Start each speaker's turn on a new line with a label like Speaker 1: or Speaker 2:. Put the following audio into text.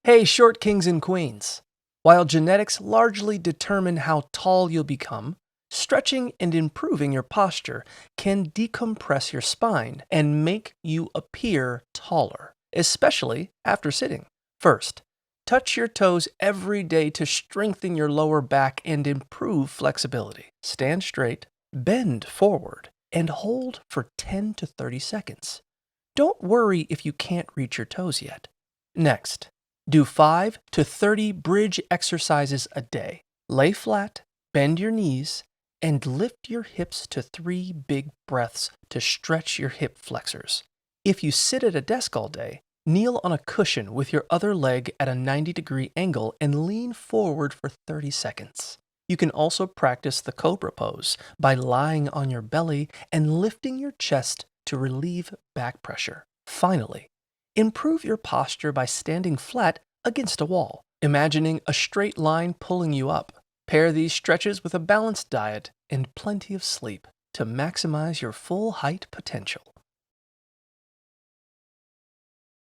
Speaker 1: Hey, short kings and queens. While genetics largely determine how tall you'll become, stretching and improving your posture can decompress your spine and make you appear taller, especially after sitting. First, touch your toes every day to strengthen your lower back and improve flexibility. Stand straight, bend forward, and hold for 10 to 30 seconds. Don't worry if you can't reach your toes yet. Next, do 5 to 30 bridge exercises a day. Lay flat, bend your knees, and lift your hips to 3 big breaths to stretch your hip flexors. If you sit at a desk all day, kneel on a cushion with your other leg at a 90-degree angle and lean forward for 30 seconds. You can also practice the cobra pose by lying on your belly and lifting your chest to relieve back pressure. Finally, improve your posture by standing flat against a wall, imagining a straight line pulling you up. Pair these stretches with a balanced diet and plenty of sleep to maximize your full height potential.